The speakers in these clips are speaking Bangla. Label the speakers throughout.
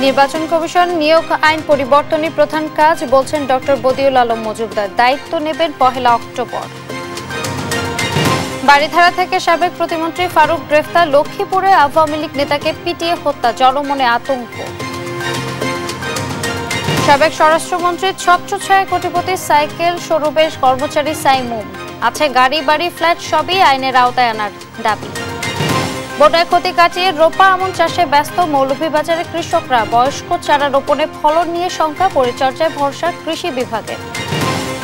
Speaker 1: নির্বাচন কমিশন নিয়োগ আইন পরিবর্তনই প্রধান কাজ বলছেন ডক্টর বদিউল আলম মজুমদার। দায়িত্ব নেবেন 1 অক্টোবর। বারিধারা থেকে সাবেক প্রতিমন্ত্রী ফারুক গ্রেফতার। লক্ষ্মীপুরে আওয়ামী লীগ নেতাকে পিটিয়ে হত্যা, জনমনে আতঙ্ক। সাবেক স্বরাষ্ট্রমন্ত্রীর ছত্রছায়ায় কোটিপতি সাইকেল শোরুমের কর্মচারী সাইমুম। আছে গাড়ি বাড়ি ফ্ল্যাট, সবই আইনের আওতায় আনার দাবি। বন্যায় ক্ষতি কাটিয়ে রোপা আমন চাষে ব্যস্ত মৌলভীবাজারের কৃষকরা। বয়স্ক চারা রোপণে ফলন নিয়ে শঙ্কা, পরিচর্যায় ভরসা কৃষি বিভাগে।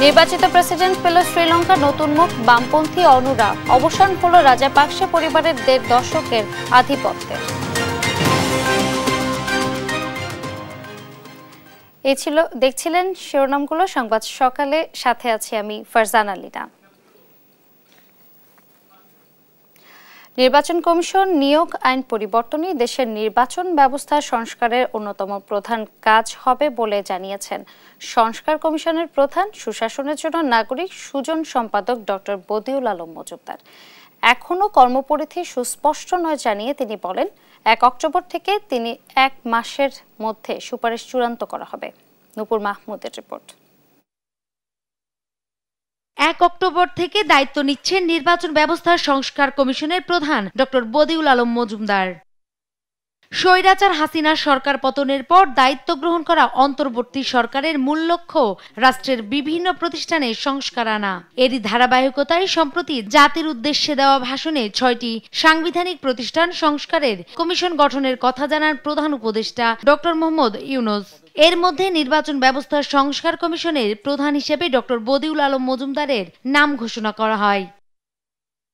Speaker 1: নির্বাচিত প্রেসিডেন্ট পেল শ্রীলঙ্কা নতুন মুখ বামপন্থী অনুরা। অবসান হল রাজাপাকসে পরিবারের 1.5 দশকের আধিপত্যের। এই ছিল দেখছিলেন শিরোনামগুলো। সংবাদ সকালে সাথে আছি আমি ফারজানা লিনা। নির্বাচন কমিশন নিয়োগ আইন পরিবর্তনই দেশের নির্বাচন ব্যবস্থা সংস্কারের অন্যতম প্রধান কাজ হবে বলে জানিয়েছেন সংস্কার কমিশনের প্রধান, সুশাসনের জন্য নাগরিক সুজন সম্পাদক ডক্টর বদিউল আলম মজুমদার। এখনও কর্মপরিধি সুস্পষ্ট নয় জানিয়ে তিনি বলেন, 1 অক্টোবর থেকে 1 মাসের মধ্যে সুপারিশ চূড়ান্ত করা হবে। নূপুর মাহমুদের রিপোর্ট।
Speaker 2: 1 অক্টোবর থেকে দায়িত্ব নিচ্ছেন নির্বাচন ব্যবস্থা সংস্কার কমিশনের প্রধান ডক্টর বদিউল আলম মজুমদার। স্বৈরাচার হাসিনার সরকার পতনের পর দায়িত্ব গ্রহণ করা অন্তর্বর্তী সরকারের মূল লক্ষ্য রাষ্ট্রের বিভিন্ন প্রতিষ্ঠানে সংস্কার আনা। এরই ধারাবাহিকতায় সম্প্রতি জাতির উদ্দেশ্যে দেওয়া ভাষণে 6টি সাংবিধানিক প্রতিষ্ঠান সংস্কারের কমিশন গঠনের কথা জানান প্রধান উপদেষ্টা ডক্টর মোহাম্মদ ইউনূস। এর মধ্যে নির্বাচন ব্যবস্থা সংস্কার কমিশনের প্রধান হিসেবে ডক্টর বদিউল আলম মজুমদারের নাম ঘোষণা করা হয়।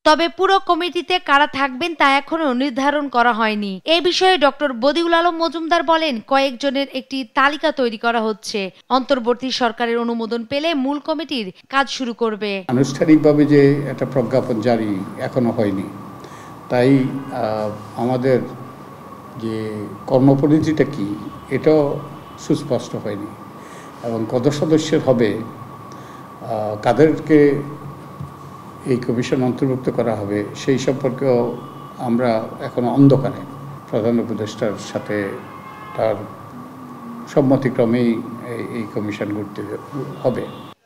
Speaker 2: তবে পুরো কমিটিতে কারা থাকবেন তা এখনো নির্ধারণ করা হয়নি। এ বিষয়ে ডক্টর বদিউল আলম মজুমদার বলেন, কয়েকজনের একটি তালিকা তৈরি করা হচ্ছে। অন্তর্বর্তী সরকারের অনুমোদন পেলে মূল কমিটির কাজ শুরু করবে।
Speaker 3: আনুষ্ঠানিকভাবে যে একটা প্রজ্ঞাপন জারি এখনো হয়নি, তাই আমাদের যে কর্মপরিধিটা কি এটাও সুস্পষ্ট হয়নি, এবং কত সদস্যের হবে, কাদেরকে এই কমিশন অন্তর্ভুক্ত করা হবে সেই সম্পর্কেও আমরা এখনো অন্ধকারে। প্রধান উপদেষ্টার সাথে তার সম্মতিক্রমেই এই কমিশন গঠিত হবে।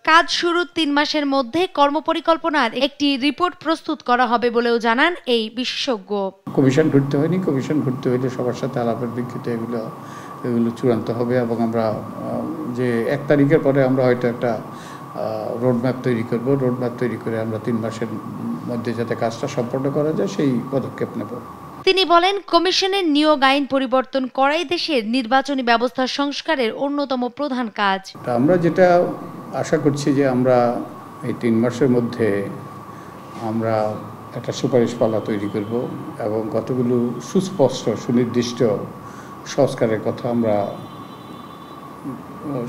Speaker 2: কাজ শুরুর 3 মাসের মধ্যে কর্মপরিকল্পনার একটি রিপোর্ট প্রস্তুত করা হবে বলেও জানান এই বিশেষজ্ঞ।
Speaker 3: কমিশন ঘুরতে হয়নি, কমিশন ঘুরতে হইলে সবার সাথে আলাপের ভিত্তিতে এগুলো চূড়ান্ত হবে, এবং আমরা যে 1 তারিখের পরে আমরা হয়তো একটা রোডম্যাপ তৈরি করব। রোডম্যাপ তৈরি করে আমরা 3 মাসের মধ্যে যাতে কাজটা সম্পন্ন করা যায় সেই পদক্ষেপ নেব।
Speaker 2: তিনি বলেন, কমিশনের নিয়োগ আইন পরিবর্তন করাই দেশের নির্বাচনী ব্যবস্থা সংস্কারের অন্যতম প্রধান কাজ।
Speaker 3: আমরা যেটা আশা করছি যে আমরা এই 3 মাসের মধ্যে আমরা একটা সুপারিশপালা তৈরি করব, এবং কতগুলো সুস্পষ্ট সুনির্দিষ্ট সংস্কারের কথা আমরা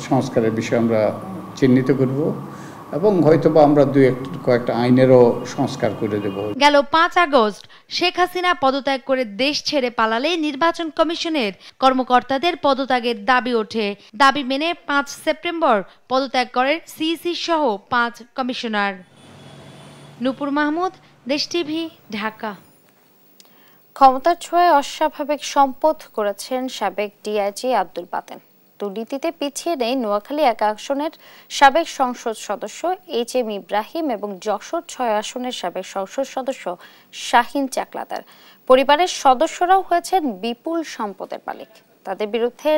Speaker 3: সংস্কারের বিষয়ে আমরা চিহ্নিত করব, এবং হয়তোবা আমরা কয়েকটা আইনেরও সংস্কার করে দেব।
Speaker 2: গেল 5 আগস্ট শেখ হাসিনা পদত্যাগ করে দেশ ছেড়ে পালালে নির্বাচন কমিশনের কর্মকর্তাদের পদত্যাগের দাবি ওঠে। দাবি মেনে 5 সেপ্টেম্বর পদত্যাগ করেন সিইসি সহ 5 কমিশনার। নূপুর মাহমুদ, দেশ টিভি, ঢাকা।
Speaker 1: ক্ষমতার ছোঁয়ায় অস্বাভাবিক সম্পদ করেছেন সাবেক ডিআইজি আব্দুল বাতেন। দুর্নীতিতে পিছিয়ে নেই নোয়াখালী 1 আসনের সাবেক সংসদ সদস্য HM ইব্রাহিম এবং যশোর 6 আসনের সাবেক সংসদ সদস্য শাহিন চাকলাদার। পরিবারের সদস্যরাও হয়েছেন বিপুল সম্পদের মালিক। তাদের বিরুদ্ধে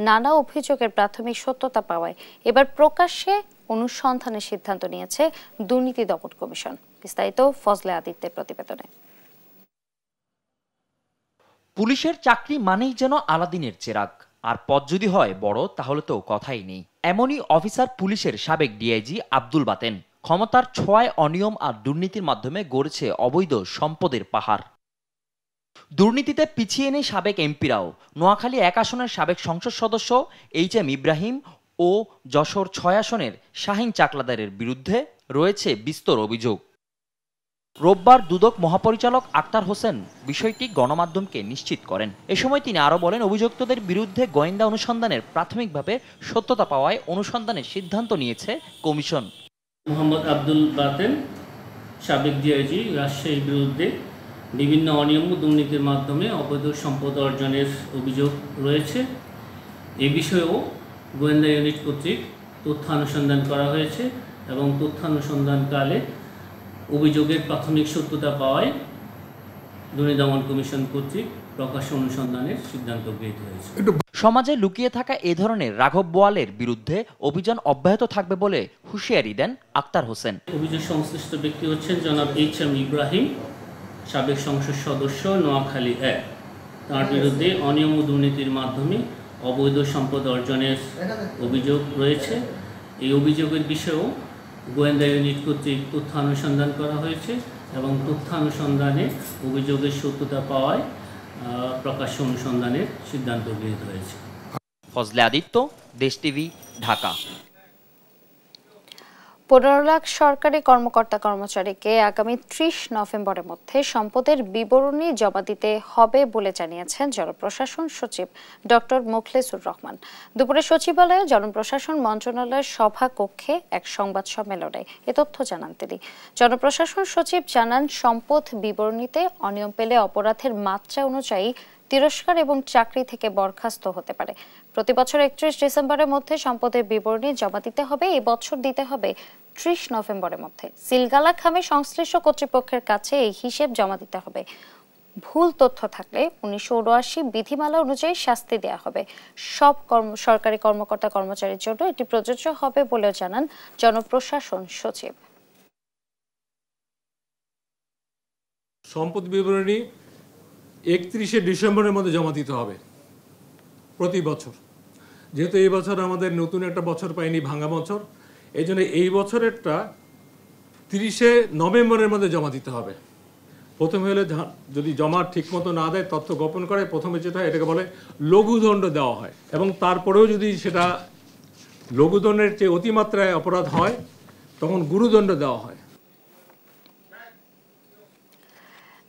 Speaker 1: নানা অভিযোগের প্রাথমিক সত্যতা পাওয়ায় এবার প্রকাশ্যে অনুসন্ধানের সিদ্ধান্ত নিয়েছে দুর্নীতি দমন কমিশন। বিস্তারিত ফজলে আদিত্যের প্রতিবেদনে।
Speaker 4: পুলিশের চাকরি মানেই যেন আলাদিনের চেরাগ, আর পদ যদি হয় বড় তাহলে তো কথাই নেই। এমনই অফিসার পুলিশের সাবেক ডিআইজি আব্দুল বাতেন। ক্ষমতার ছোঁয়ায় অনিয়ম আর দুর্নীতির মাধ্যমে গড়েছে অবৈধ সম্পদের পাহাড়। দুর্নীতিতে পিছিয়ে নেই সাবেক এমপিরাও। নোয়াখালী 1 আসনের সাবেক সংসদ সদস্য HM ইব্রাহিম ও যশোর 6 আসনের শাহিন চাকলাদারের বিরুদ্ধে রয়েছে বিস্তর অভিযোগ। রোববার দুদক মহাপরিচালক আক্তার হোসেন বিষয়টি গণমাধ্যমকে নিশ্চিত করেন। এ সময় তিনি আরও বলেন, অভিযুক্তদের বিরুদ্ধে গোয়েন্দা অনুসন্ধানের প্রাথমিকভাবে সত্যতা পাওয়ায় অনুসন্ধানের সিদ্ধান্ত নিয়েছে কমিশন।
Speaker 5: মোহাম্মদ আব্দুল বাতেন সাবেক ডিআইজি রাজশাহীর বিরুদ্ধে বিভিন্ন অনিয়ম ও দুর্নীতির মাধ্যমে অবৈধ সম্পদ অর্জনের অভিযোগ রয়েছে। এই বিষয়েও গোয়েন্দা ইউনিট কর্তৃক তথ্যানুসন্ধান করা হয়েছে এবং তথ্যানুসন্ধানকালে অভিযোগের প্রাথমিক সত্যতা পাওয়ায় দুর্নীতি দমন কমিশন কর্তৃক প্রকাশ্য অনুসন্ধানের সিদ্ধান্ত গৃহীত হয়েছে।
Speaker 4: সমাজে লুকিয়ে থাকা এ ধরনের রাঘব বোয়ালের বিরুদ্ধে অভিযান অব্যাহত থাকবে বলে হুঁশিয়ারি দেন আক্তার হোসেন।
Speaker 5: অভিযোগ সংশ্লিষ্ট ব্যক্তি হচ্ছেন জনাব এইচ.এম. ইব্রাহিম, সাবেক সংসদ সদস্য, নোয়াখালী ১। তার বিরুদ্ধে অনিয়ম ও দুর্নীতির মাধ্যমে অবৈধ সম্পদ অর্জনের অভিযোগ রয়েছে। এই অভিযোগের বিষয়েও গোয়েন্দা ইউনিট কর্তৃক তথ্যানুসন্ধান করা হয়েছে এবং তথ্যানুসন্ধানে অভিযোগের সত্যতা পাওয়ায় প্রকাশ্য অনুসন্ধানের সিদ্ধান্ত গৃহীত হয়েছে।
Speaker 4: ফজলে আদিত্য, দেশ টিভি, ঢাকা।
Speaker 1: 15 লাখ সরকারি কর্মকর্তা কর্মচারীকে আগামী 30 নভেম্বরের মধ্যে সম্পদের বিবরণী জমা দিতে হবে বলে জানিয়েছেন জনপ্রশাসন সচিব ডক্টর মোখলেসুর রহমান। দুপুরে সচিবালয়ে জনপ্রশাসন মন্ত্রণালয়ের সভা কক্ষে এক সংবাদ সম্মেলনে এ তথ্য জানান তিনি। জনপ্রশাসন সচিব জানান, সম্পদ বিবরণীতে অনিয়ম পেলে অপরাধের মাত্রা অনুযায়ী তিরস্কার এবং চাকরি থেকে বরখাস্ত হতে পারে। প্রতি বছর 31 ডিসেম্বরের মধ্যে সম্পদের বিবরণী জমা দিতে হবে। এই বছর দিতে হবে 30 নভেম্বরের মধ্যে। সিলগালা খামে সংশ্লিষ্ট কর্তৃপক্ষের কাছে এই হিসেব জমা দিতে হবে। ভুল তথ্য থাকলে 1979 বিধিমালা অনুযায়ী শাস্তি দেওয়া হবে। সব সরকারি কর্মকর্তা কর্মচারীর জন্য এটি প্রযোজ্য হবে বলেও জানান জনপ্রশাসন সচিব।
Speaker 6: সম্পদ বিবরণী 31 ডিসেম্বরের মধ্যে জমা দিতে হবে প্রতি বছর। যেহেতু এই বছর আমাদের নতুন একটা বছর পাইনি, ভাঙা বছর, এই জন্য এই বছরেরটা 30 নভেম্বরের মধ্যে জমা দিতে হবে। প্রথমে হলে যদি জমা ঠিকমতো না দেয়, তথ্য গোপন করে, প্রথমে যেটা হয় এটাকে বলে লঘুদণ্ড দেওয়া হয়, এবং তারপরেও যদি সেটা লঘুদণ্ডের চেয়ে অতিমাত্রায় অপরাধ হয় তখন গুরুদণ্ড দেওয়া হয়।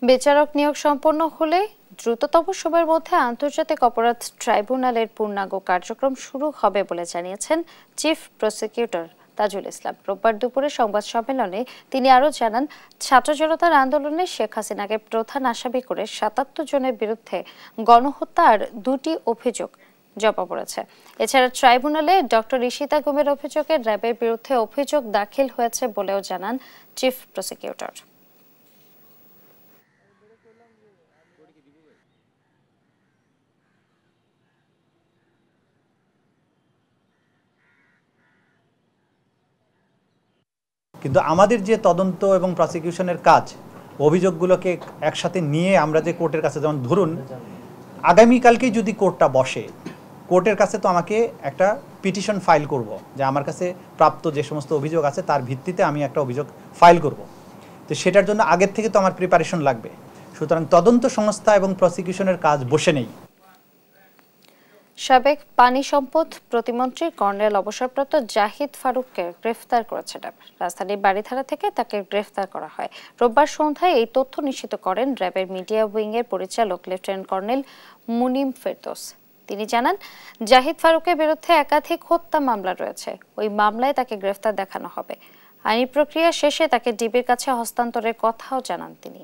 Speaker 1: বিচারক নিয়োগ সম্পন্ন হলে দ্রুততম সময়ের মধ্যে আন্তর্জাতিক অপরাধ ট্রাইব্যুনালের পূর্ণাঙ্গ কার্যক্রম শুরু হবে বলে জানিয়েছেন চিফ প্রসিকিউটর তাজুল ইসলাম। রোববার দুপুরে সংবাদ সম্মেলনে তিনি আরও জানান, ছাত্র জনতার আন্দোলনে শেখ হাসিনাকে প্রধান আসামি করে 77 জনের বিরুদ্ধে গণহত্যার 2টি অভিযোগ জমা পড়েছে। এছাড়া ট্রাইব্যুনালে ডক্টর ইশিতা গুমের অভিযোগে র্যাবের বিরুদ্ধে অভিযোগ দাখিল হয়েছে বলেও জানান চিফ প্রসিকিউটর।
Speaker 7: কিন্তু আমাদের যে তদন্ত এবং প্রসিকিউশনের কাজ, অভিযোগগুলোকে একসাথে নিয়ে আমরা যে কোর্টের কাছে, যেমন ধরুন আগামীকালকেই যদি কোর্টটা বসে, কোর্টের কাছে তো আমাকে একটা পিটিশন ফাইল করব যে আমার কাছে প্রাপ্ত যে সমস্ত অভিযোগ আছে তার ভিত্তিতে আমি একটা অভিযোগ ফাইল করব। তো সেটার জন্য আগের থেকে তো আমার প্রিপারেশন লাগবে। সুতরাং তদন্ত সংস্থা এবং প্রসিকিউশনের কাজ বসে নেই।
Speaker 1: সাবেক পানি সম্পদ প্রতিমন্ত্রী কর্নেল অবসরপ্রাপ্ত জাহিদ ফারুককে গ্রেফতার করেছে র্যাব। রাজধানীর বাড়িধারা থেকে তাকে গ্রেফতার করা হয়। রোববার সন্ধ্যায় এই তথ্য নিশ্চিত করেন র্যাবের মিডিয়া উইংয়ের পরিচালক লেফটেন্যান্ট কর্নেল মুনিম ফেরদৌস। তিনি জানান, জাহিদ ফারুকের বিরুদ্ধে একাধিক হত্যা মামলা রয়েছে। ওই মামলায় তাকে গ্রেফতার দেখানো হবে। আইনি প্রক্রিয়া শেষে তাকে ডিবির কাছে হস্তান্তরের কথাও জানান তিনি।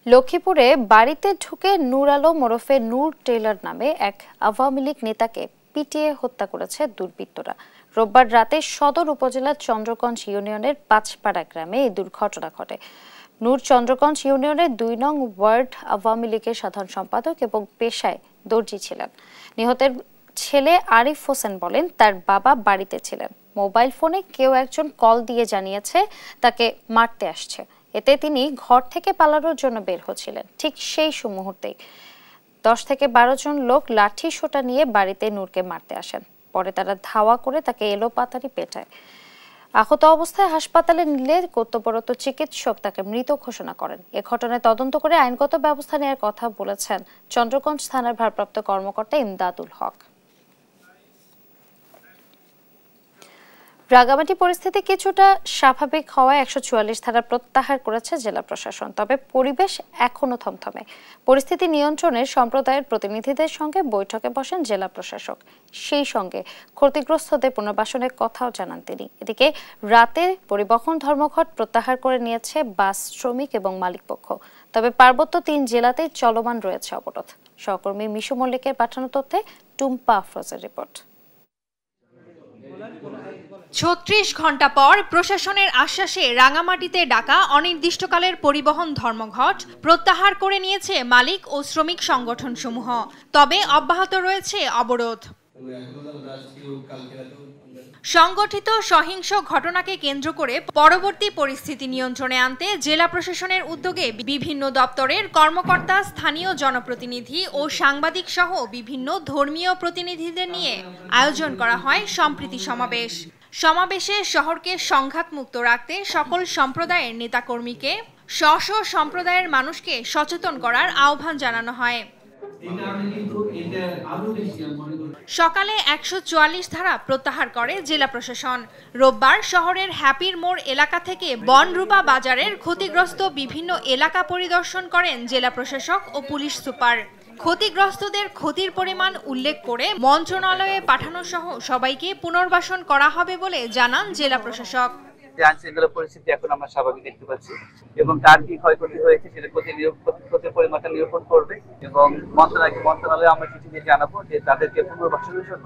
Speaker 1: লক্ষ্মীপুরে বাড়িতে ঢুকে নূর আলম ওরফে নূর টেইলর নামে এক আওয়ামী লীগ নেতাকে পিটিয়ে হত্যা করেছে দুর্বৃত্তরা। রোববার রাতে সদর উপজেলার চন্দ্রগঞ্জ ইউনিয়নের পাঁচপাড়া গ্রামে এই দুর্ঘটনা ঘটে। নূর চন্দ্রগঞ্জ ইউনিয়নের 2 নং ওয়ার্ড আওয়ামী লীগের সাধারণ সম্পাদক এবং পেশায় দর্জি ছিলেন। নিহতের ছেলে আরিফ হোসেন বলেন, তার বাবা বাড়িতে ছিলেন। মোবাইল ফোনে কেউ একজন কল দিয়ে জানিয়েছে তাকে মারতে আসছে। এতে তিনি ঘর থেকে পালানোর জন্য বের হচ্ছিলেন। ঠিক সেই মুহূর্তেই 10 থেকে 12 জন লোক লাঠি সোঁটা নিয়ে বাড়িতে নূরকে মারতে আসেন। পরে তারা ধাওয়া করে তাকে এলোপাতাড়ি পেটায়। আহত অবস্থায় হাসপাতালে নিলে কর্তব্যরত চিকিৎসক তাকে মৃত ঘোষণা করেন। এ ঘটনায় তদন্ত করে আইনগত ব্যবস্থা নেওয়ার কথা বলেছেন চন্দ্রগঞ্জ থানার ভারপ্রাপ্ত কর্মকর্তা ইমদাদুল হক। রাঙামাটি পরিস্থিতি কিছুটা স্বাভাবিক হওয়ায় 144 ধারা প্রত্যাহার করেছে জেলা প্রশাসন, তবে পরিবেশ এখনো থমথমে। পরিস্থিতি নিয়ন্ত্রণে সম্প্রদায়ের প্রতিনিধিদের সঙ্গে বৈঠকে বসেন জেলা প্রশাসক, সেই সঙ্গে ক্ষতিগ্রস্তদের পুনর্বাসনের কথাও জানান তিনি। এদিকে রাতে পরিবহন ধর্মঘট প্রত্যাহার করে নিয়েছে বাস শ্রমিক এবং মালিকপক্ষ, তবে পার্বত্য 3 জেলাতেই চলমান রয়েছে অবরোধ। সহকর্মী মিশু মল্লিকের পাঠানো তথ্যে টুম্পা আফরোজের রিপোর্ট।
Speaker 8: ৩৬ ঘন্টা পর প্রশাসনের আশ্বাসে রাঙামাটিতে ডাকা অনির্দিষ্টকালের পরিবহন ধর্মঘট প্রত্যাহার করে নিয়েছে মালিক ও শ্রমিক সংগঠনসমূহ, তবে অব্যাহত রয়েছে অবরোধ। সংগঠিত সহিংস ঘটনাকে কেন্দ্র করে পরবর্তী পরিস্থিতি নিয়ন্ত্রণে আনতে জেলা প্রশাসনের উদ্যোগে বিভিন্ন দপ্তরের কর্মকর্তা, স্থানীয় জনপ্রতিনিধি ও সাংবাদিক সহ বিভিন্ন ধর্মীয় প্রতিনিধিদের নিয়ে আয়োজন করা হয় সম্প্রীতি সমাবেশ। সমাবেশে শহরকে সংঘাতমুক্ত রাখতে সকল সম্প্রদায়ের নেতাকর্মীকে স্ব সম্প্রদায়ের মানুষকে সচেতন করার আহ্বান জানানো হয়। সকালে 144 ধারা প্রত্যাহার করে জেলা প্রশাসন। রোববার শহরের হ্যাপির মোড় এলাকা থেকে বনরূপা বাজারের ক্ষতিগ্রস্ত বিভিন্ন এলাকা পরিদর্শন করেন জেলা প্রশাসক ও পুলিশ সুপার। ক্ষতিগ্রস্তদের ক্ষতির পরিমাণ উল্লেখ করে মন্ত্রণালয়ে পাঠানো সহ সবাইকে পুনর্বাসন করা হবে বলে জানান জেলা প্রশাসক।
Speaker 9: আইন শৃঙ্খলা পরিস্থিতি এখন আমরা স্বাভাবিক দেখতে পাচ্ছি এবং তার কি ক্ষয়ক্ষতি হয়েছে সেটা ক্ষতির পরিমাণটা নিরূপণ করবে এবং মন্ত্রণালয়ে আমরা চিঠি দিয়ে জানাবো যে তাদেরকে পুনর্বাসনের জন্য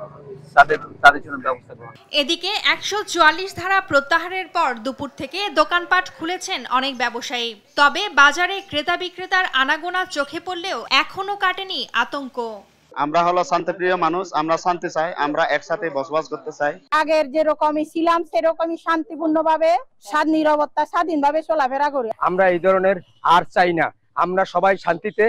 Speaker 9: তাদের জন্য ব্যবস্থা গ্রহণ।
Speaker 8: এদিকে 144 ধারা প্রত্যাহারের পর দুপুর থেকে দোকানপাট খুলেছেন অনেক ব্যবসায়ী, তবে বাজারে ক্রেতা বিক্রেতার আনাগোনা চোখে পড়লেও এখনো কাটেনি আতঙ্ক।
Speaker 10: আমরা হলো শান্তিপ্রিয় মানুষ, আমরা শান্তি চাই, আমরা একসাথে বসবাস করতে চাই।
Speaker 11: আগের যেরকমই ছিলাম সেরকমই শান্তিপূর্ণভাবে স্বাধীনভাবে চলাফেরা করি।
Speaker 12: আমরা এই ধরনের আর চাই না। আমরা সবাই শান্তিতে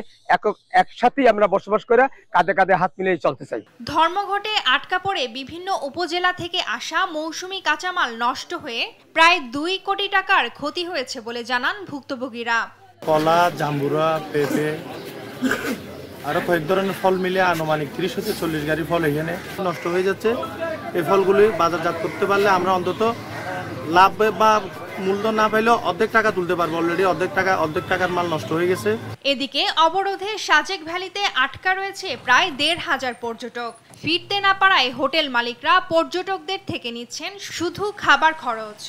Speaker 12: একসাথে আমরা বসবাস করে কাঁধে কাঁধে হাত মিলিয়ে চলতে চাই।
Speaker 8: ধর্মঘটে আটকা পড়ে বিভিন্ন উপজেলা থেকে আসা মৌসুমী কাঁচামাল নষ্ট হয়ে প্রায় 2 কোটি টাকার ক্ষতি হয়েছে বলে জানান ভুক্তভোগীরা।
Speaker 13: কলা, জাম্বুরা, পেঁপে আরো কয়েক ধরনের ফল মিলে আনুমানিক 30 থেকে 40 গাড়ি ফল এখানে নষ্ট হয়ে যাচ্ছে। এই ফলগুলি বাজারজাত করতে পারলে আমরা অন্তত লাভ বা মূলধন না পাইলেও অর্ধেক টাকা তুলতে পারবো। অলরেডি অর্ধেক টাকার মাল নষ্ট হয়ে গেছে।
Speaker 8: এদিকে অবরোধে সাজেক ভ্যালিতে আটকা রয়েছে প্রায় 1,500 পর্যটক। ফিরতে না পারায় হোটেল মালিকরা পর্যটকদের থেকে নিচ্ছেন শুধু খাবার খরচ।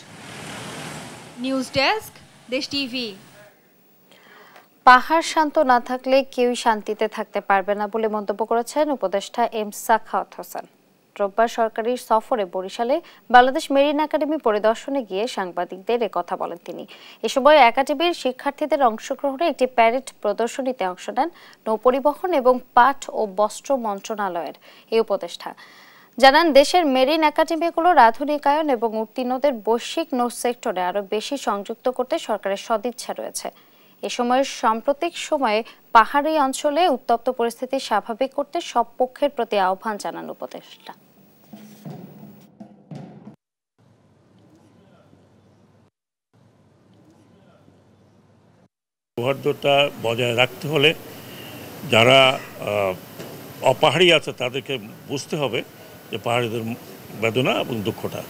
Speaker 8: নিউজ ডেস্ক, দেশ টিভি।
Speaker 1: পাহাড় শান্ত না থাকলে কেউই শান্তিতে থাকতে পারবে না বলে মন্তব্য করেছেন উপদেষ্টা এম সাখাওয়াত হোসেন। রোববার সরকারি সফরে বরিশালে বাংলাদেশ মেরিন একাডেমি পরিদর্শনে গিয়ে সাংবাদিকদের কথা বলেন তিনি। এ সময় একাডেমির শিক্ষার্থীদের অংশগ্রহণে একটি প্যারেড প্রদর্শনীতে অংশ নেন নৌপরিবহন এবং পাট ও বস্ত্র মন্ত্রণালয়ের এই উপদেষ্টা। জানান, দেশের মেরিন একাডেমিগুলোর আধুনিকায়ন এবং উত্তীর্ণদের বৈশ্বিক নৌ সেক্টরে আরও বেশি সংযুক্ত করতে সরকারের সদিচ্ছা রয়েছে। এ সময় সাম্প্রতিক সময়ে পাহাড়ি অঞ্চলে উত্তপ্ত পরিস্থিতি স্বাভাবিক করতে সব পক্ষের প্রতি আহ্বান জানান উপদেষ্টা।
Speaker 14: সৌহার্দ্যতা বজায় রাখতে হলে যারা অপাহাড়ি আছে তাদেরকে বুঝতে হবে যে পাহাড়িদের বেদনা এবং দুঃখটা,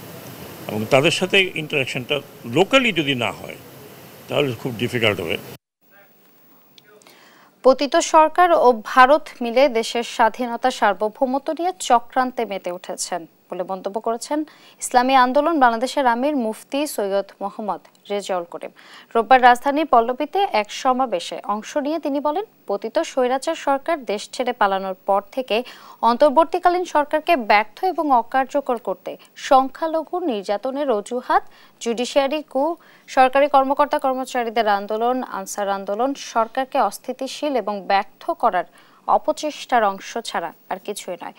Speaker 14: এবং তাদের সাথে ইন্টারাকশনটা লোকালি যদি না হয় তাহলে খুব ডিফিকাল্ট হবে।
Speaker 1: পতিত সরকার ও ভারত মিলে দেশের স্বাধীনতা সার্বভৌমত্ব নিয়ে চক্রান্তে মেতে উঠেছেন বলে মন্তব্য করেছেন ইসলামী আন্দোলন বাংলাদেশের আমির মুফতি সৈয়দ মোহাম্মদ রেজাউল করিম। রোববার রাজধানীর পল্লবীতে এক সমাবেশে অংশ নিয়ে তিনি বলেন, পতিত স্বৈরাচার সরকার দেশ ছেড়ে পালানোর পর থেকে অন্তর্বর্তীকালীন সরকারকে ব্যর্থ এবং অকার্যকর করতে সংখ্যালঘু নির্যাতনের অজুহাত, জুডিশিয়ারি কু, সরকারি কর্মকর্তা কর্মচারীদের আন্দোলন, আনসার আন্দোলন সরকারকে অস্থিতিশীল এবং ব্যর্থ করার অপচেষ্টার অংশ ছাড়া আর কিছুই নয়।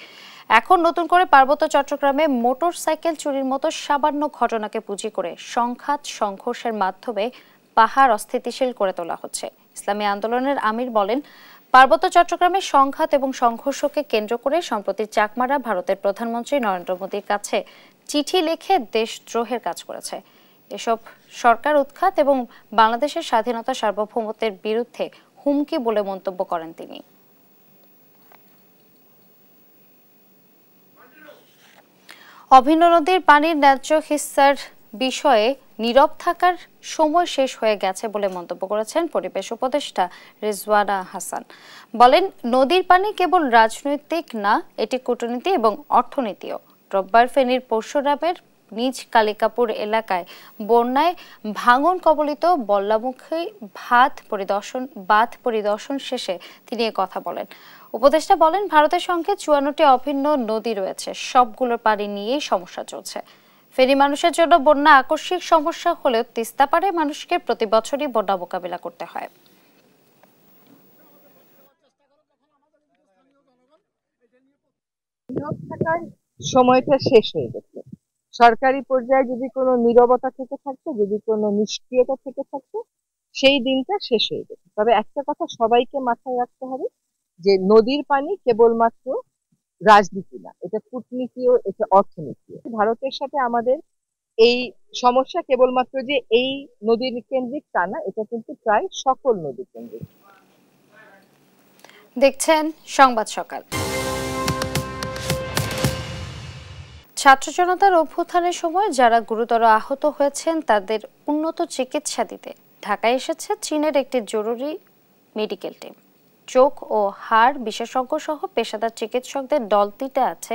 Speaker 1: এখন নতুন করে পার্বত্য চট্টগ্রামে মোটর সাইকেল চুরির মতো সামান্য ঘটনাকে পুঁজি করে সংঘাত সংঘর্ষের মাধ্যমে পাহাড় অস্থিতিশীল করে তোলা হচ্ছে। ইসলামী আন্দোলনের আমির বলেন, পার্বত্য চট্টগ্রামে সংঘাত এবং সংঘর্ষকে কেন্দ্র করে সম্প্রতি চাকমারা ভারতের প্রধানমন্ত্রী নরেন্দ্র মোদীর কাছে চিঠি লিখে দেশদ্রোহের কাজ করেছে। এসব সরকার উৎখাত এবং বাংলাদেশের স্বাধীনতা সার্বভৌমত্বের বিরুদ্ধে হুমকি বলে মন্তব্য করেন তিনি। অভিন্ন নদীর পানির ন্যায্য হিস্সার বিষয়ে নীরব থাকার সময় শেষ হয়ে গেছে বলে মন্তব্য করেছেন পরিবেশ উপদেষ্টা রিজওয়ানা হাসান। বলেন, নদীর পানি কেবল রাজনৈতিক না, এটি কূটনীতি এবং অর্থনীতিও। রোববার ফেনীর পরশুরামের নিজ কালিকাপুর এলাকায় বন্যায় ভাঙন কবলিত বল্লামুখী বাঁধ পরিদর্শন শেষে তিনি কথা বলেন। উপদেষ্টা বলেন, ভারতের সঙ্গে 54টি অভিন্ন নদী রয়েছে, সবগুলোর পানি নিয়েই সমস্যা চলছে। ফেনী মানুষের জন্য বন্যা আকস্মিক সমস্যা হলেও তিস্তা পারে মানুষকে প্রতি বছরই বন্যা মোকাবিলা করতে হয়।
Speaker 15: সময়টা শেষ হয়ে গেছে। সরকারি পর্যায়ে যদি কোনো নীরবতা থেকে থাকতো, যদি কোনো নিষ্ক্রিয়তা থেকে থাকতো, সেই দিনটা শেষ হয়ে গেছে। তবে একটা কথা সবাইকে মাথায় রাখতে হবে যে নদীর পানি কেবলমাত্র রাজনীতি না, এটা কূটনীতিও, এটা অর্থনীতিও। ভারতের সাথে আমাদের এই সমস্যা কেবলমাত্র যে এই নদীর কেন্দ্রিক তা না, এটা কিন্তু প্রায় সকল নদী কেন্দ্রিক।
Speaker 1: দেখছেন সংবাদ সকাল। ছাত্র জনতার অভ্যুত্থানের সময় যারা গুরুতর আহত হয়েছেন তাদের উন্নত চিকিৎসা দিতে ঢাকায় এসেছে চীনের একটি জরুরি মেডিকেল টিম। চোখ ও হাড় বিশেষজ্ঞ সহ পেশাদার চিকিৎসকদের দলটিতে আছে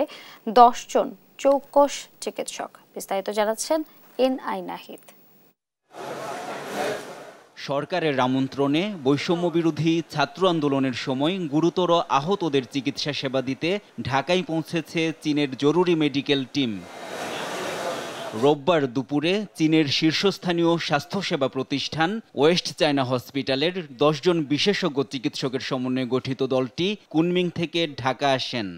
Speaker 1: 10 জন চৌকস চিকিৎসক। বিস্তারিত জানাচ্ছেন এনআই নাহিদ।
Speaker 16: সরকারের আমন্ত্রণে বৈষম্য বিরোধী ছাত্র আন্দোলনের সময় গুরুতর আহতদের চিকিৎসা সেবা দিতে ঢাকায় পৌঁছেছে চীনের জরুরি মেডিকেল টিম। রোববার দুপুরে চীনের শীর্ষস্থানীয় স্বাস্থ্যসেবা প্রতিষ্ঠান ওয়েস্ট চায়না হসপিটালের 10 জন বিশেষজ্ঞ চিকিৎসকের সমন্বয়ে গঠিত দলটি কুনমিং থেকে ঢাকা আসেন।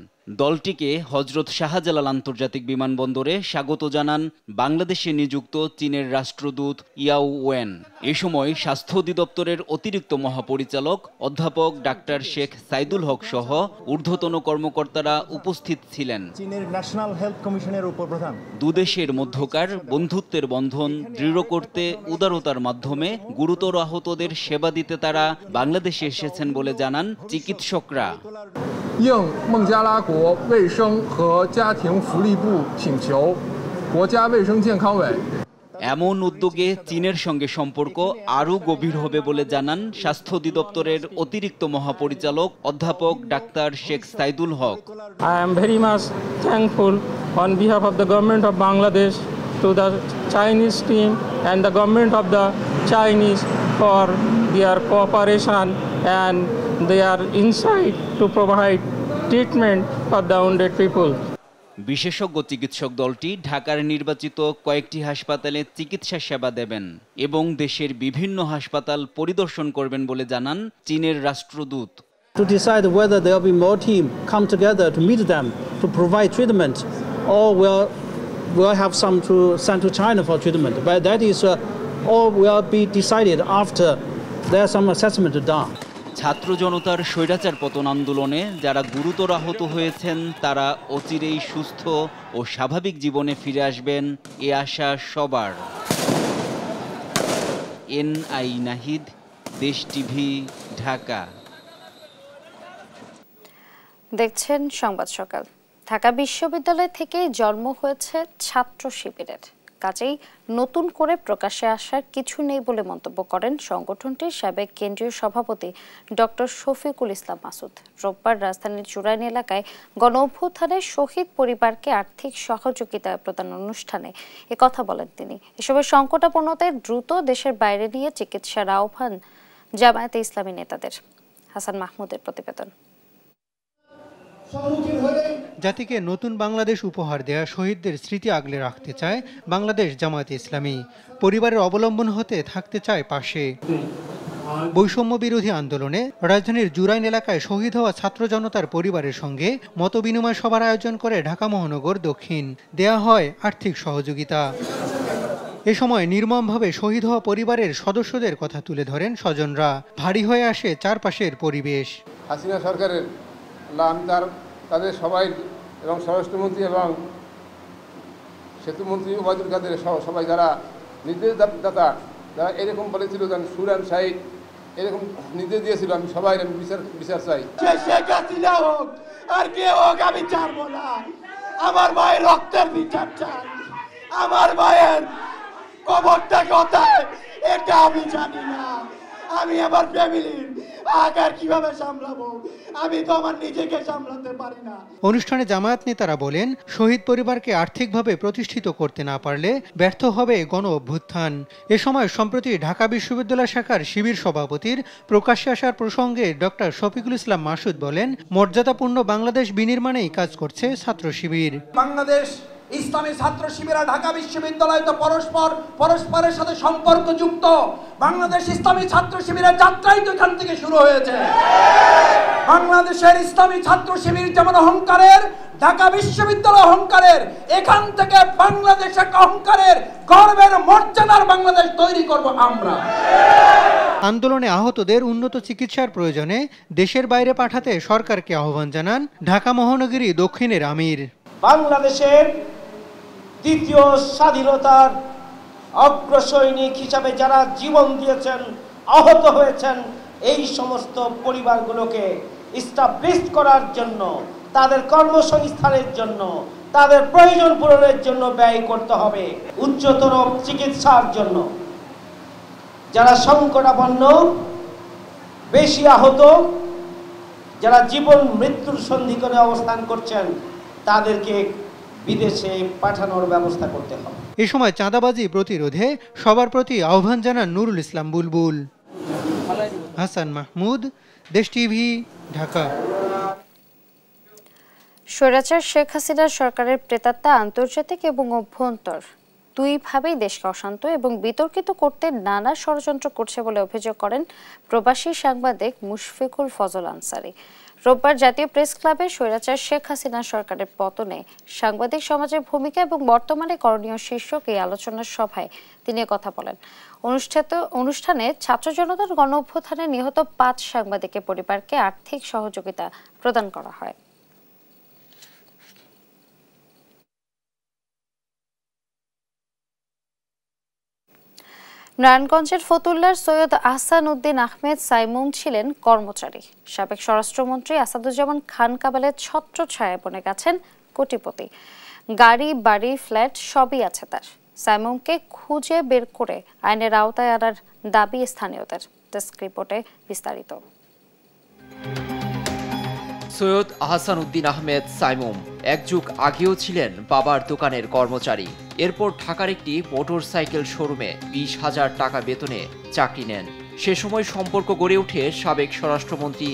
Speaker 16: দলটিকে হযরত শাহজালাল আন্তর্জাতিক বিমানবন্দরে স্বাগত জানান বাংলাদেশে নিযুক্ত চীনের রাষ্ট্রদূত ইয়াও ওয়েন। এ সময় স্বাস্থ্য অধিদপ্তরের অতিরিক্ত মহাপরিচালক অধ্যাপক ডাক্তার শেখ সাইদুল হক সহ ঊর্ধ্বতন কর্মকর্তারা উপস্থিত ছিলেন।
Speaker 17: চীনের ন্যাশনাল হেলথ কমিশনের উপপ্রধান।
Speaker 16: দুদেশের মধ্যকার বন্ধুত্বের বন্ধন দৃঢ় করতে উদারতার মাধ্যমে গুরুতর আহতদের সেবা দিতে তারা বাংলাদেশে এসেছেন বলে জানান চিকিৎসকরা। এমন উদ্যোগে চীনের সঙ্গে সম্পর্ক আরও গভীর হবে বলে জানান স্বাস্থ্য অধিদপ্তরের অতিরিক্ত মহাপরিচালক অধ্যাপক ডাক্তার Sheikh Saidul Haque.
Speaker 18: I am very much thankful on behalf of the government of Bangladesh to the Chinese team and the government of the Chinese for their cooperation and their insight to provide treatment for the wounded people.
Speaker 16: বিশেষজ্ঞ চিকিৎসক দলটি ঢাকার নির্বাচিত কয়েকটি হাসপাতালে চিকিৎসা সেবা দেবেন এবং দেশের বিভিন্ন হাসপাতাল পরিদর্শন করবেন বলে জানান চীনের রাষ্ট্রদূত।
Speaker 19: To decide whether there will be more team come together to meet them to provide treatment, or we'll have some to send to China for treatment. But that is all will be decided after there's some assessment done.
Speaker 16: ছাত্র জনতার স্বৈরাচার পতন আন্দোলনে যারা গুরুতর আহত হয়েছেন তারা অচিরেই সুস্থ ও স্বাভাবিক জীবনে ফিরে আসবেন, এ আশা সবার। এনআই নাহিদ, দেশ টিভি, ঢাকা।
Speaker 1: দেখছেন সংবাদ সকাল। ঢাকা বিশ্ববিদ্যালয় থেকে জন্ম হয়েছে ছাত্র শিবিরের, কাজেই নতুন করে প্রকাশ্যে আসার কিছু নেই বলে মন্তব্য করেন সংগঠনটির সাবেক কেন্দ্রীয় সভাপতি ডক্টর শফিকুল ইসলাম মাসুদ। রোববার রাজধানীর চুরাইন এলাকায় গণঅভ্যুত্থানের শহীদ পরিবারকে আর্থিক সহযোগিতা প্রদান অনুষ্ঠানে একথা বলেন তিনি। এসবের সংকটাপন্নতায় দ্রুত দেশের বাইরে নিয়ে চিকিৎসার আহ্বান জামায়াতে ইসলামী নেতাদের। হাসান মাহমুদের প্রতিবেদন।
Speaker 20: জাতিকে নতুন বাংলাদেশ উপহার দেয়া শহীদদের স্মৃতি আগলে রাখতে চায় বাংলাদেশ জামায়াতে ইসলামী। পরিবারের অবলম্বন হতে থাকতে চায় পাশে। বৈষম্য বিরোধী আন্দোলনে রাজধানীর জুরাইন এলাকায় শহীদ হওয়া ছাত্র জনতার পরিবারের সঙ্গে মতবিনিময় সভার আয়োজন করে ঢাকা মহানগর দক্ষিণ। দেয়া হয় আর্থিক সহযোগিতা। এ সময় নির্মমভাবে শহীদ হওয়া পরিবারের সদস্যদের কথা তুলে ধরেন স্বজনরা। ভারী হয়ে আসে চারপাশের পরিবেশ।
Speaker 21: হাসিনা সরকারের আমি তাদের সবাই এবং স্বরাষ্ট্রমন্ত্রী এবং সেতুমন্ত্রী ওবায়দুল কাদের সহ সবাই যারা নির্দেশদাতা, যারা এরকম বলেছিল সুরান সাহিদ এরকম নির্দেশ দিয়েছিল, আমি সবাই বিচার চাই।
Speaker 22: আর কে হোক আমি ছাড়বো না।
Speaker 3: আমার ভাইয়ের রক্তের বিচার চাই, আমার ভাইয়ের কবরটা কোথায় এটা আমি জানি না। আমি আমার ফ্যামিলির আগার কিভাবে সামলাবো, আমি তো আমার নিজেকে সামলাতে পারি না।
Speaker 20: অনুষ্ঠানে জামায়াত নেতারা বলেন, শহীদ পরিবারকে আর্থিকভাবে প্রতিষ্ঠিত করতে না পারলে ব্যর্থ হবে গণ অভ্যুত্থান। এ সময় সম্প্রতি ঢাকা বিশ্ববিদ্যালয় শাখার শিবির সভাপতির প্রকাশ্যে আসার প্রসঙ্গে ডক্টর শফিকুল ইসলাম মাসুদ বলেন, মর্যাদাপূর্ণ বাংলাদেশ বিনির্মাণেই কাজ করছে ছাত্র শিবির।
Speaker 22: বাংলাদেশ ইসলামী ছাত্র শিবিরা ঢাকা বিশ্ববিদ্যালয় তো পরস্পরের সাথে সম্পর্কযুক্ত। বাংলাদেশ ইসলামী ছাত্র শিবিরের যাত্রাই তো এখান থেকে শুরু হয়েছে। বাংলাদেশের ইসলামী ছাত্র শিবির যেমন অহংকারের, ঢাকা বিশ্ববিদ্যালয় অহংকারের, এখান থেকে বাংলাদেশ এক অহংকারের গর্বের মর্যাদার বাংলাদেশ তৈরি করব আমরা।
Speaker 20: আন্দোলনে আহতদের উন্নত চিকিৎসার প্রয়োজনে দেশের বাইরে পাঠাতে সরকারকে আহ্বান জানান ঢাকা মহানগরী দক্ষিণের আমির।
Speaker 22: বাংলাদেশের দ্বিতীয় স্বাধীনতার অগ্রসৈনিক হিসাবে যারা জীবন দিয়েছেন, আহত হয়েছেন, এই সমস্ত পরিবারগুলোকে এস্টাবলিশ করার জন্য, তাদের কর্মসংস্থানের জন্য, তাদের প্রয়োজন পূরণের জন্য ব্যয় করতে হবে। উচ্চতর চিকিৎসার জন্য যারা সংকটাপন্ন, বেশি আহত, যারা জীবন মৃত্যুর সন্ধিক্ষণে অবস্থান করছেন, তাদেরকে বিদেশে পাঠানোর ব্যবস্থা করতে হবে।
Speaker 20: এ সময় চাঁদাবাজি প্রতিরোধে সবার প্রতি আহ্বান জানান নুরুল ইসলাম বুলবুল। হাসান মাহমুদ, দেশ টিভি, ঢাকা।
Speaker 1: স্বৈরাচার শেখ হাসিনার সরকারের প্রেতাত্মা আন্তর্জাতিক এবং অভ্যন্তর দুইভাবেই দেশকে অশান্ত এবং বিতর্কিত করতে নানা ষড়যন্ত্র করছে বলে অভিযোগ করেন প্রবাসী সাংবাদিক মুশফিকুল ফজল আনসারী। রোববার জাতীয় প্রেস ক্লাবে স্বৈরাচার শেখ হাসিনা সরকারের পতনে সাংবাদিক সমাজের ভূমিকা এবং বর্তমানে করণীয় শীর্ষক এই আলোচনার সভায় তিনি কথা বলেন। অনুষ্ঠানে ছাত্র জনতার গণ অভ্যুত্থানে নিহত 5 সাংবাদিকের পরিবারকে আর্থিক সহযোগিতা প্রদান করা হয়। নারায়ণগঞ্জের ফতুল্লার সৈয়দ আহসান উদ্দিন আহমেদ সাইমুম ছিলেন কর্মচারী। সাবেক স্বরাষ্ট্রমন্ত্রী আসাদুজ্জামান খান কামালের ছত্রছায়ায় বনে গেছেন কোটিপতি। গাড়ি, বাড়ি, ফ্ল্যাট সবই আছে তার। সাইমুমকে খুঁজে বের করে আইনের আওতায় আনার দাবি স্থানীয়দের। ডেস্ক রিপোর্টে বিস্তারিত।
Speaker 4: সৈয়দ আহসান উদ্দিন আহমেদ সাইমুম এক যুগ আগেও ছিলেন বাবার দোকানের কর্মচারী। এরপর ঢাকার একটি মোটরসাইকেল শোরুমে 20,000 টাকা বেতনে চাকরি নেন। সে সময় সম্পর্ক গড়ে ওঠে সাবেক স্বরাষ্ট্রমন্ত্রী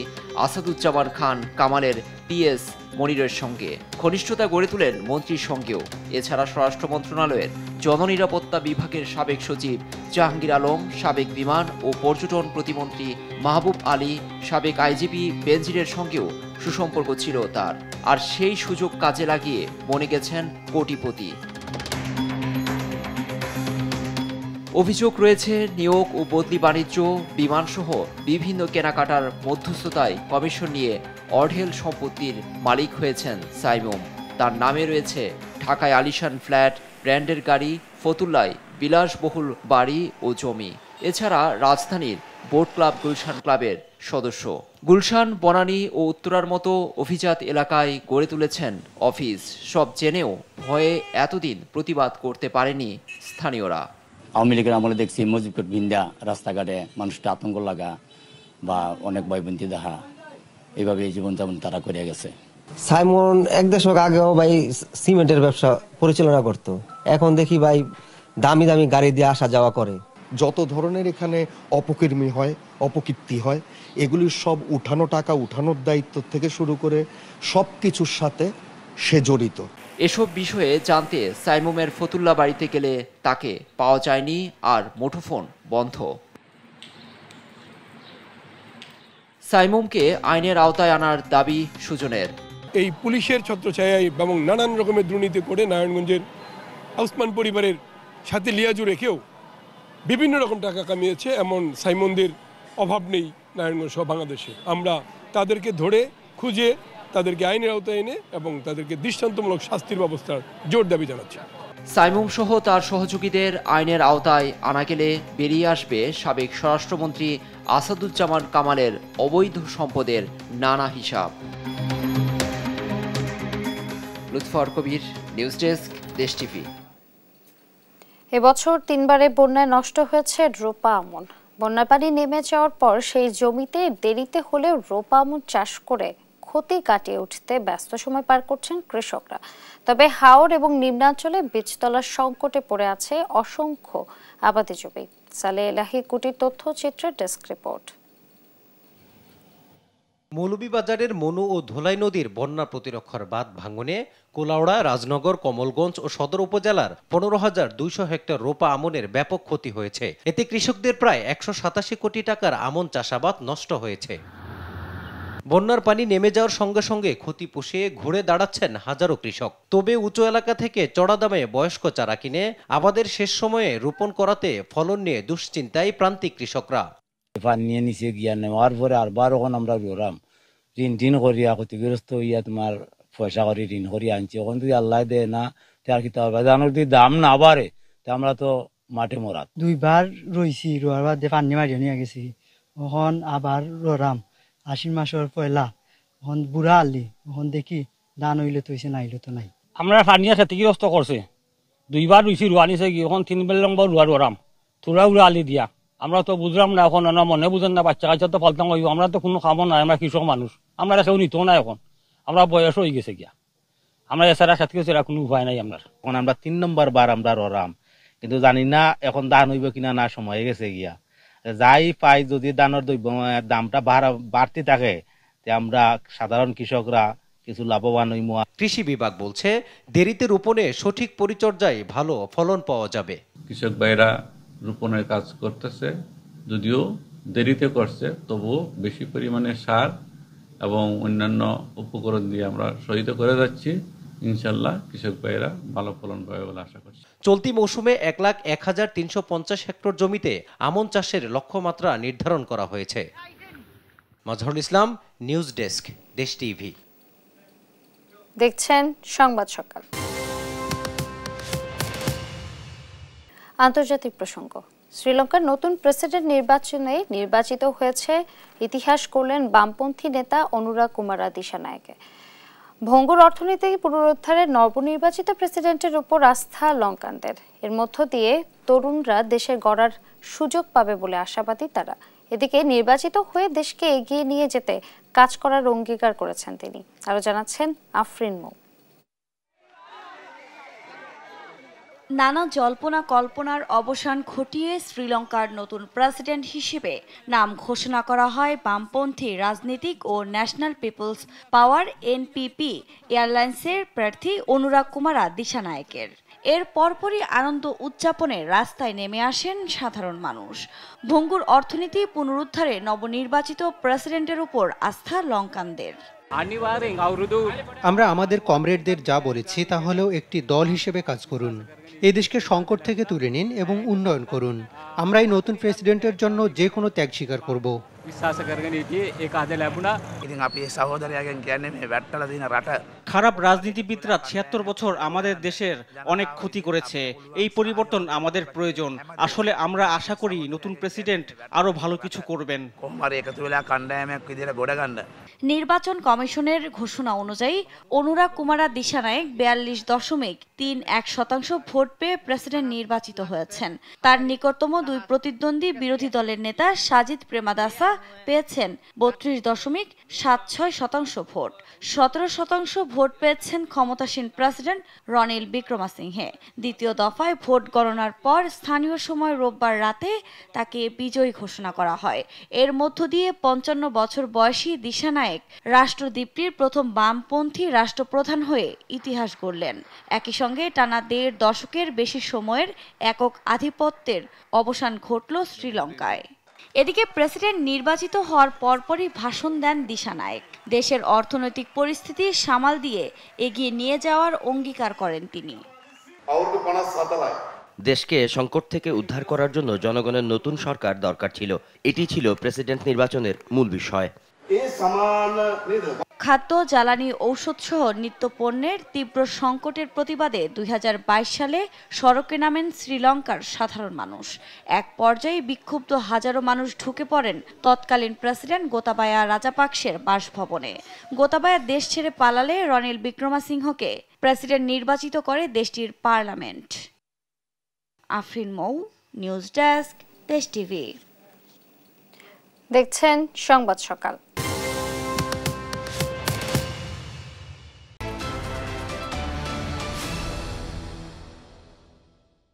Speaker 4: আসাদুজ্জামান খান কামালের পিএস মনিরের সঙ্গে। ঘনিষ্ঠতা গড়ে তোলেন মন্ত্রীর সঙ্গেও। এছাড়া স্বরাষ্ট্র মন্ত্রণালয়ের জননিরাপত্তা বিভাগের সাবেক সচিব জাহাঙ্গীর আলম, সাবেক বিমান ও পর্যটন প্রতিমন্ত্রী মাহবুব আলী, সাবেক আইজিপি বেনজিরের সঙ্গেও সুসম্পর্ক ছিল তার। আর সেই সুযোগ কাজে লাগিয়ে বনে গেছেন কোটিপতি। অভিযোগ রয়েছে নিয়োগ ও বদলি বাণিজ্য, বিমানসহ বিভিন্ন কেনাকাটার মধ্যস্থতায় কমিশন নিয়ে অঢেল সম্পত্তির মালিক হয়েছেন সাইমুম। তার নামে রয়েছে ঢাকায় আলিশান ফ্ল্যাট, ব্র্যান্ডের গাড়ি, ফতুল্লায় বিলাসবহুল বাড়ি ও জমি। এছাড়া রাজধানীর বোট ক্লাব গুলশান ক্লাবের সদস্য। গুলশান, বনানী ও উত্তরার মতো অভিজাত এলাকায় গড়ে তুলেছেন অফিস। সব জেনেও ভয়ে এতদিন প্রতিবাদ করতে পারেনি স্থানীয়রা।
Speaker 23: আওয়ামী লীগের আমলে দেখছি মজিবকট ভিন্দা রাস্তাঘাটে মানুষটা আতঙ্ক লাগা বা অনেক ভয়ভীতি দেখা, এইভাবে জীবনযাপন তারা করে গেছে।
Speaker 24: সাইমন 1 দশক আগেও ভাই সিমেন্টের ব্যবসা পরিচালনা করত, এখন দেখি ভাই দামি দামি গাড়ি দিয়ে আসা যাওয়া করে।
Speaker 25: যত ধরনের এখানে অপকর্মী হয়, অপকীর্তি হয়, এগুলির সব উঠানো টাকা উঠানোর দায়িত্ব থেকে শুরু করে সব কিছুর সাথে সে জড়িত।
Speaker 4: এসব বিষয়ে জানতে সাইমুমের ফতুল্লা বাড়িতে গেলে তাকে পাওয়া যায়নি, আর মুঠোফোন বন্ধ। সাইমুমকে আইনের আওতায় আনার দাবি সুজনের।
Speaker 26: এই পুলিশের ছত্রছায়ায় এবং নানান রকমের দুর্নীতি করে নারায়ণগঞ্জের ওসমান পরিবারের সাথে লিয়াজু রেখেও বিভিন্ন রকম টাকা কামিয়েছে এমন সাইমনদের অভাব নেই নারায়ণগঞ্জ সহ বাংলাদেশে। আমরা তাদেরকে ধরে খুঁজে তাদেরকে আইনের আওতায় এনে এবং তাদেরকে দৃষ্টান্তমূলক শাস্তির ব্যবস্থার জোর দাবি জানাচ্ছি।
Speaker 4: সাইমুম সহ তার সহযোগীদের আইনের আওতায় আনা গেলে বেরিয়ে আসবে সাবেক স্বরাষ্ট্রমন্ত্রী আসাদুজ্জামান কামালের অবৈধ সম্পদের নানা হিসাব।
Speaker 2: লুৎফর কবির, নিউজ ডেস্ক, দেশ টিভি।
Speaker 1: এবছর 3বারে বন্যায় নষ্ট হয়েছে রোপা আমন। বন্যার পানি নেমে যাওয়ার পর সেই জমিতে দেরিতে হলেও রোপা আমন চাষ করে ক্ষতি কাটিয়ে উঠতে ব্যস্ত সময় পার করছেন কৃষকরা। তবে হাওর এবং নিম্নাঞ্চলে বীজতলার সংকটে পড়ে আছে অসংখ্য আবাদি জমি। সালেহ এলাহি কুটির তথ্যচিত্রে ডেস্ক রিপোর্ট।
Speaker 5: মৌলভীবাজারের মনু ও ধোলাই নদীর বন্যা প্রতিরক্ষার বাঁধ ভাঙনে কোলাউড়া, রাজনগর, কমলগঞ্জ ও সদর উপজেলার 15,200 হেক্টর রোপা আমনের ব্যাপক ক্ষতি হয়েছে। এতে কৃষকদের প্রায় 187 কোটি টাকার আমন চাষাবাদ নষ্ট হয়েছে। বন্যার পানি নেমে যাওয়ার সঙ্গে সঙ্গে ক্ষতি পুষিয়ে ঘুরে দাঁড়াচ্ছেন হাজারো কৃষক। তবে উঁচু এলাকা থেকে চড়া দামে বয়স্ক চারা কিনে আবাদের শেষ সময়ে রোপণ করাতে ফলন নিয়ে দুশ্চিন্তায় প্রান্তিক কৃষকরা।
Speaker 6: নিয়ে নিচে গিয়া নেওয়ার পরে আরবার ওখানে আমরা রোরাম ঋণ করিয়া ক্ষতিগ্রস্ত হইয়া তোমার পয়সা করি ঋণ করিয়া আনছি। ওখান যদি আল্লাহ দেয় না তার কি জানোর যদি দাম না বাড়ে তা আমরা তো মাঠে মরাত।
Speaker 7: 2বার রইছি, রোয়ার বাদে পানি মারিয়ে নিয়ে গেছি। ওখান আবার রোরাম আশ্বিন মাসের পয়লা, ওখান বুড়া আলি, ওখান দেখি ধান হইলে তো হইছে, নাইলে তো নাই।
Speaker 9: আমরা পানিয়া ক্ষতিগ্রস্ত করছে, 2বার রইছি রোয়া নিছে কি, এখন 3বার লম্বা রোয়াম তোরা উড়া আলি দিয়া। আমরা তো বুঝলাম না, এখন মনে বুঝেন না, বাচ্চা কাচ্চা তো পাল্টাং হইব। আমরা তো কোনো খাবো না, আমরা কৃষক মানুষ, আমরা কেউ নিত না। এখন আমরা বয়স হয়ে গেছে গিয়া, আমরা এছাড়া সাথে কোনো উপায় নাই।
Speaker 6: এখন আমরা 3 নম্বর বার আমরা ররাম, কিন্তু জানি না এখন ধান হইব কিনা না, সময় গেছে গিয়া। যাই পাই যদি ধানের দামটা বাড়তে থাকে আমরা সাধারণ কৃষকরা কিছু লাভবান হইব।
Speaker 5: কৃষি বিভাগ বলছে দেরিতে রোপণে সঠিক পরিচর্যায় ভালো ফলন পাওয়া যাবে।
Speaker 10: কৃষক ভাইরা রোপণের কাজ করতেছে, যদিও দেরিতে করছে, তবুও বেশি পরিমাণে সার এবং অন্যান্য উপকরণ দিয়ে আমরা সহায়তা করে যাচ্ছি। ইনশাল্লাহ কৃষক ভাইরা ভালো ফলন পাবে বলে আশা করছি।
Speaker 5: চলতি মৌসুমে 1,01,350 হেক্টর জমিতে আমন চাষের লক্ষ্যমাত্রা নির্ধারণ করা হয়েছে। মাজহারুল ইসলাম, নিউজ ডেস্ক, দেশ টিভি।
Speaker 1: দেখছেন সংবাদ সকাল। আন্তর্জাতিক প্রসঙ্গ। শ্রীলঙ্কার নতুন প্রেসিডেন্ট নির্বাচনে নির্বাচিত হয়েছে ইতিহাস করলেন বামপন্থী নেতা অনুরা কুমারা দিশানায়েকে। ভঙ্গুর অর্থনীতি পুনরুদ্ধারে নবনির্বাচিত প্রেসিডেন্টের উপর আস্থা লঙ্কানদের। এর মধ্য দিয়ে তরুণরা দেশের গড়ার সুযোগ পাবে বলে আশাবাদী তারা। এদিকে নির্বাচিত হয়ে দেশকে এগিয়ে নিয়ে যেতে কাজ করার অঙ্গীকার করেছেন তিনি। আরো জানাচ্ছেন আফরিন মৌ।
Speaker 27: নানা জল্পনা কল্পনার অবসান ঘটিয়ে শ্রীলঙ্কার নতুন প্রেসিডেন্ট হিসেবে নাম ঘোষণা করা হয় বামপন্থী রাজনীতিক ও ন্যাশনাল পিপলস পাওয়ার এনপিপি এয়ারলাইন্সের প্রার্থী অনুরা কুমারা দিশানায়েকের। এর পরপরই আনন্দ উদযাপনে রাস্তায় নেমে আসেন সাধারণ মানুষ। ভঙ্গুর অর্থনীতি পুনরুদ্ধারে নবনির্বাচিত প্রেসিডেন্টের উপর আস্থা লঙ্কানদের।
Speaker 20: আমরা আমাদের কমরেডদের যা বলেছি তা হলেও একটি দল হিসেবে কাজ করুন, এই দেশকে সংকট থেকে তুলে নিন এবং উন্নয়ন করুন। আমরা এই নতুন প্রেসিডেন্টের জন্য যে কোনো ত্যাগ স্বীকার করব।
Speaker 28: খারাপ রাজনীতিবিদরা ৭৬ বছর আমাদের দেশের অনেক ক্ষতি করেছে। এই পরিবর্তন আমাদের প্রয়োজন। আসলে আমরা আশা করি নতুন প্রেসিডেন্ট আরো ভালো কিছু করবেন।
Speaker 27: নির্বাচন কমিশনের ঘোষণা অনুযায়ী অনুরা কুমারা দিশানায়েক 42.31% ভোট পেয়ে প্রেসিডেন্ট নির্বাচিত হয়েছেন। তার নিকটতম দুই প্রতিদ্বন্দ্বী বিরোধী দলের নেতা সাজিদ প্রেমাদাসা পেয়েছেন 32.76% ভোট। 17% ভোট পেয়েছেন ক্ষমতাসীন প্রেসিডেন্ট রনিল বিক্রমাসিংহে। দ্বিতীয় দফায় ভোট গণনার পর স্থানীয় সময় রোববার রাতে তাকে বিজয়ী ঘোষণা করা হয়। এর মধ্য দিয়ে 55 বছর বয়সী দিশানায়েক রাষ্ট্রদ্বীপটির প্রথম বামপন্থী রাষ্ট্রপ্রধান হয়ে ইতিহাস গড়লেন। একই সঙ্গে টানা 1.5 দশকের বেশি সময়ের একক আধিপত্যের অবসান ঘটল শ্রীলঙ্কায়। এদিকে প্রেসিডেন্ট নির্বাচিত হওয়ার পরপরই ভাষণ দেন দিশানায়েক। দেশের অর্থনৈতিক পরিস্থিতি সামাল দিয়ে এগিয়ে নিয়ে যাওয়ার অঙ্গীকার করেন তিনি।
Speaker 29: দেশকে সংকট থেকে উদ্ধার করার জন্য জনগণের নতুন সরকার দরকার ছিল। এটি ছিল প্রেসিডেন্ট নির্বাচনের মূল বিষয়।
Speaker 27: খাদ্য, জ্বালানি, ঔষধ সহ নিত্যপণ্যের তীব্র সংকটের প্রতিবাদে 2022 সালে সড়কে নামেন শ্রীলঙ্কার সাধারণ মানুষ। এক পর্যায়ে বিক্ষুব্ধ হাজারো মানুষ ঢুকে পড়েন তৎকালীন প্রেসিডেন্ট গোতাবায়া রাজাপাকসের বাসভবনে। গোতাবায়া দেশ ছেড়ে পালালে রনিল বিক্রমাসিংহকে প্রেসিডেন্ট নির্বাচিত করে দেশটির পার্লামেন্ট। আফরিন মৌ, নিউজ ডেস্ক, দেশ টিভি।
Speaker 1: দেখছেন সংবাদ সকাল।